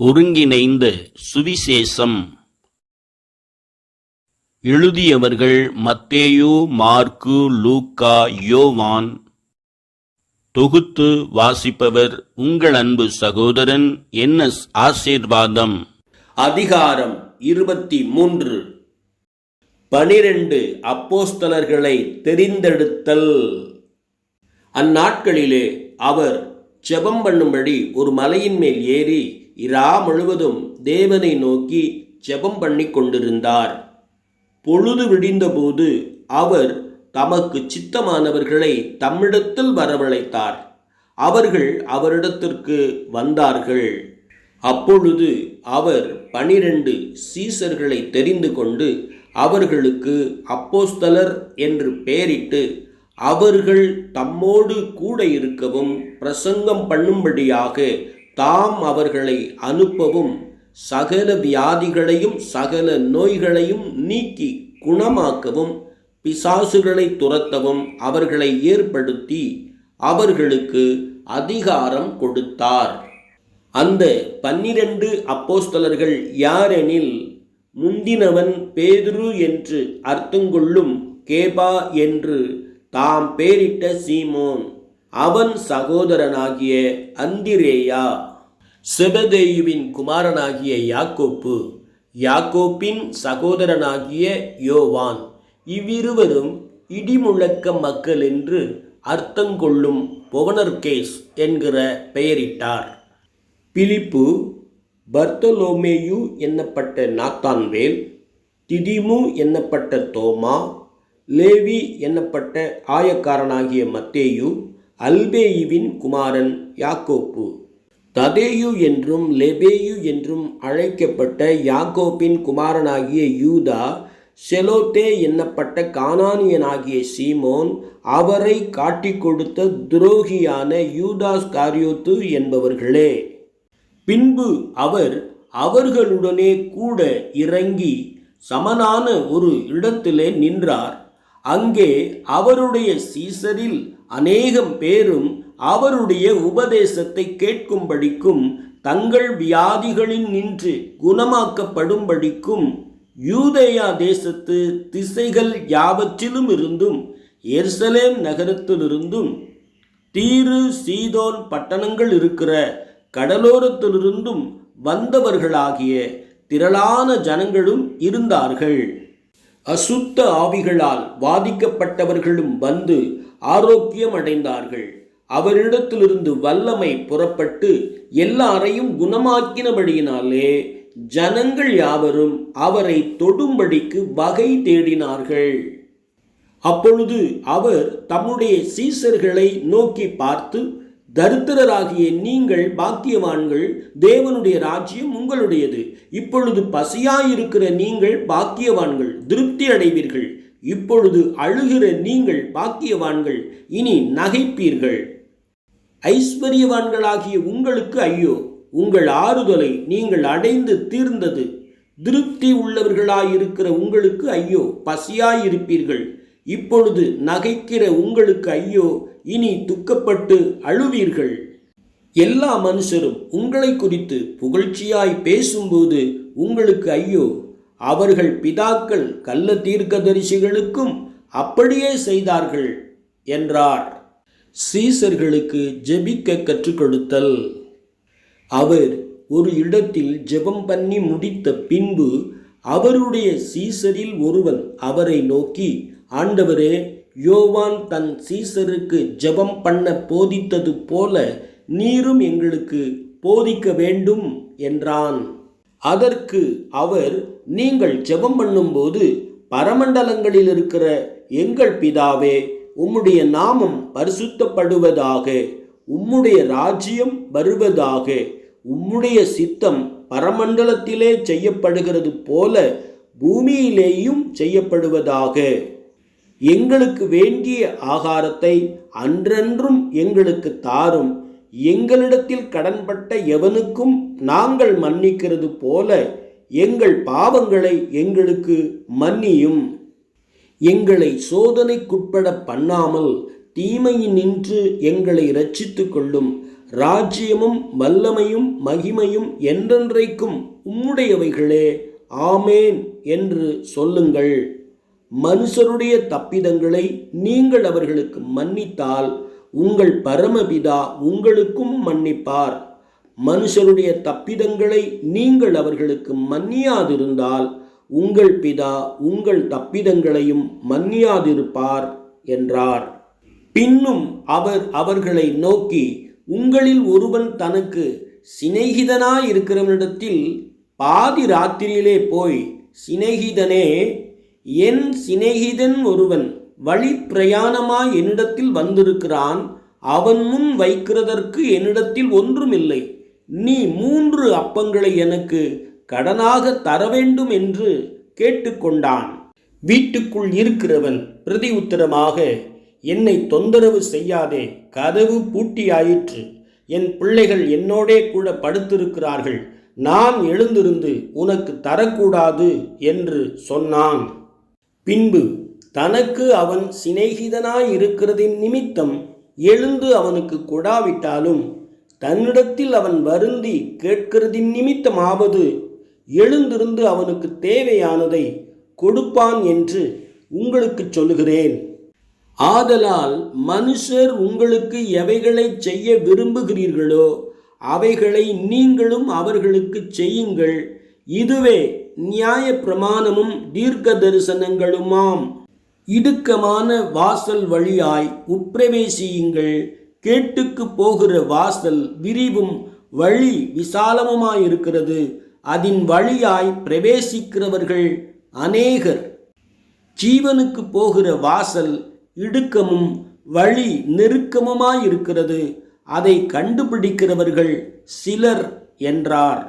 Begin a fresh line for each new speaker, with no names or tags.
ஒருங்கிணைந்த சுவிசேஷம். எழுதியவர்கள் மத்தேயு, மாற்கு, லூக்கா, யோவான். தொகுத்து வாசிப்பவர் உங்கள் அன்பு சகோதரன் NS ஆசீர்வாதம்.
அதிகாரம் 23. 12 அப்போஸ்தலர்களை தெரிந்தெடுத்தல். அந்நாட்களிலே அவர் ஜெபம் பண்ணும்படி ஒரு மலையின் மேல் ஏறி இரா முழுவதும் தேவனை நோக்கி ஜெபம் பண்ணி கொண்டிருந்தார். பொழுது விடிந்தபோது அவர் தமக்கு சித்தமானவர்களை தம்மிடத்தில் வரவழைத்தார். அவர்கள் அவரிடத்திற்கு வந்தார்கள். அப்பொழுது அவர் 12 சீசர்களை தெரிந்து கொண்டு அவர்களுக்கு அப்போஸ்தலர் என்று பெயரிட்டு, அவர்கள் தம்மோடு கூட இருக்கவும் பிரசங்கம் பண்ணும்படியாக தாம் அவர்களை அனுப்பவும், சகல வியாதிகளையும் சகல நோய்களையும் நீக்கி குணமாக்கவும், பிசாசுகளை துரத்தவும் அவர்களை ஏற்படுத்தி அவர்களுக்கு அதிகாரம் கொடுத்தார். அந்த 12 அப்போஸ்தலர்கள் யாரெனில், முந்தினவன் பேதுரு என்று அர்த்தங்கொள்ளும் கேபா என்று தாம் பேரிட்ட சீமோன், அவன் சகோதரனாகிய அந்திரேயா, செபதேயுவின் குமாரனாகிய யாக்கோப்பு, யாக்கோப்பின் சகோதரனாகிய யோவான், இவ்விருவரும் இடிமுழக்க மக்கள் என்று அர்த்தங்கொள்ளும் பொவனர்கேஸ் என்கிற பெயரிட்டார். பிலிப்பு, பர்த்தலோமேயு என்னப்பட்ட நாத்தான்வேல், திதிமு என்னப்பட்ட தோமா, லேவி என்னப்பட்ட ஆயக்காரனாகிய மத்தேயு, அல்பேயுவின் குமாரன் யாக்கோப்பு, ததேயு என்றும் லெபேயு என்றும் அழைக்கப்பட்ட யாக்கோப்பின் குமாரனாகிய யூதா, செலோத்தே என்னப்பட்ட கானானியனாகிய சீமோன், அவரை காட்டிக் கொடுத்த துரோகியான யூதாஸ்காரியோத்து என்பவர்களே. பின்பு அவர் அவர்களுடனே கூட இறங்கி சமனான ஒரு இடத்திலே நின்றார். அங்கே அவருடைய சீசரில் அநேகம் பேரும் அவருடைய உபதேசத்தை கேட்கும்படிக்கும் தங்கள் வியாதிகளில் நின்று குணமாக்கப்படும்படிக்கும் யூதேயா தேசத்து திசைகள் யாவற்றிலும் இருந்தும் எருசலேம் நகரத்திலிருந்தும் தீரு சீதோன் பட்டணங்கள் இருக்கிற கடலோரத்திலிருந்தும் வந்தவர்களாகிய திரளான ஜனங்களும் இருந்தார்கள். அசுத்த ஆவிகளால் பாதிக்கப்பட்டவர்களும் வந்து ஆரோக்கியம் அடைந்தார்கள். அவரிடத்திலிருந்து வல்லமை புறப்பட்டு எல்லாரையும் குணமாக்கினபடியினாலே ஜனங்கள் யாவரும் அவரை தொடும்படிக்கு வகை தேடினார்கள். அப்பொழுது அவர் தம்முடைய சீசர்களை நோக்கி பார்த்து, தரித்திரராகிய நீங்கள் பாக்கியவான்கள், தேவனுடைய ராஜ்யம் உங்களுடையது. இப்பொழுது பசியாயிருக்கிற நீங்கள் பாக்கியவான்கள், திருப்தி அடைவீர்கள். இப்பொழுது அழுகிற நீங்கள் பாக்கியவான்கள், இனி நகைப்பீர்கள். ஐஸ்வர்யவான்களாகிய உங்களுக்கு ஐயோ, உங்கள் ஆறுதலை நீங்கள் அடைந்து தீர்ந்தது. திருப்தி உள்ளவர்களாயிருக்கிற உங்களுக்கு ஐயோ, பசியாயிருப்பீர்கள். இப்பொழுது நகைக்கிற உங்களுக்கு ஐயோ, இனி துக்கப்பட்டு அழுவீர்கள். எல்லா மனுஷரும் உங்களை குறித்து புகழ்ச்சியாய் பேசும்போது உங்களுக்கு ஐயோ, அவர்கள் பிதாக்கள் கள்ள தீர்க்கதரிசிகளுக்கும் அப்படியே செய்தார்கள் என்றார். சீசர்களுக்கு ஜெபிக்க கற்றுக் கொடுத்தல். அவர் ஒரு இடத்தில் ஜெபம் பண்ணி முடித்த பின்பு அவருடைய சீசரில் ஒருவன் அவரை நோக்கி, ஆண்டவரே, யோவான் தன் சீசருக்கு ஜெபம் பண்ண போதித்தது போல நீரும் எங்களுக்கு போதிக்க வேண்டும் என்றான். அதற்கு அவர், நீங்கள் ஜெபம் பண்ணும்போது, பரமண்டலங்களில் இருக்கிற எங்கள் பிதாவே, உம்முடைய நாமம் பரிசுத்தப்படுவதாக, உம்முடைய ராஜ்யம் வருவதாக, உம்முடைய சித்தம் பரமண்டலத்திலே செய்யப்படுகிறது போல பூமியிலேயும் செய்யப்படுவதாக. எங்களுக்கு வேண்டிய ஆகாரத்தை அன்றன்றும் எங்களுக்கு தாரும். எங்களிடத்தில் கடன்பட்ட எவனுக்கும் நாங்கள் மன்னிக்கிறது போல எங்கள் பாவங்களை எங்களுக்கு மன்னியும். எங்களை சோதனைக்குட்பட பண்ணாமல் தீமையினின்று எங்களை இரட்சித்து கொள்ளும். ராஜ்யமும் வல்லமையும் மகிமையும் என்றென்றைக்கும் உம்முடையவைகளே, ஆமேன் என்று சொல்லுங்கள். மனுஷருடைய தப்பிதங்களை நீங்கள் அவர்களுக்கு மன்னித்தால் உங்கள் பரமபிதா உங்களுக்கும் மன்னிப்பார். மனுஷருடைய தப்பிதங்களை நீங்கள் அவர்களுக்கு மன்னியாதிருந்தால் உங்கள் பிதா உங்கள் தப்பிதங்களையும் மன்னியாதிருப்பார் என்றார். பின்னும் அவர் அவர்களை நோக்கி, உங்களில் ஒருவன் தனக்கு சிநேகிதனாயிருக்கிறவனிடத்தில் பாதி ராத்திரியிலே போய், சிநேகிதனே, என் சிநேகிதன் ஒருவன் வழி பிரயாணமாய் என்னிடத்தில் வந்திருக்கிறான், அவன் முன் வைக்கிறதற்கு என்னிடத்தில் ஒன்றுமில்லை, நீ 3 அப்பங்களை எனக்கு கடனாக தர வேண்டும் என்று கேட்டுக்கொண்டான். வீட்டுக்குள் இருக்கிறவன் பிரதி உத்தரமாக, என்னை தொந்தரவு செய்யாதே, கதவு பூட்டியாயிற்று, என் பிள்ளைகள் என்னோடே கூட படுத்திருக்கிறார்கள், நான் எழுந்திருந்து உனக்கு தரக்கூடாது என்று சொன்னான். பின்பு தனக்கு அவன் சிநேகிதனாயிருக்கிறதின் நிமித்தம் எழுந்து அவனுக்கு கொடாவிட்டாலும் தன்னிடத்தில் அவன் வருந்தி கேட்கிறதின் நிமித்தமாவது எழுந்திருந்து அவனுக்கு தேவையானதை கொடுப்பான் என்று உங்களுக்கு சொல்லுகிறேன். ஆதலால் மனுஷர் உங்களுக்கு எவைகளை செய்ய விரும்புகிறீர்களோ அவைகளை நீங்களும் அவர்களுக்கு செய்யுங்கள், இதுவே நியாய பிரமாணமும் தீர்க்க தரிசனங்களுமாம். இடுக்கமான வாசல் வழியாய் உட்பிரவேசியுங்கள், கேட்டுக்கு போகிற வாசல் விரிவும் வழி விசாலமுமாயிருக்கிறது, அதன் வழியாய் பிரவேசிக்கிறவர்கள் அநேகர். ஜீவனுக்கு போகிற வாசல் இடுக்கமும் வழி நெருக்கமுமாயிருக்கிறது, அதை கண்டுபிடிக்கிறவர்கள் சிலர் என்றார்.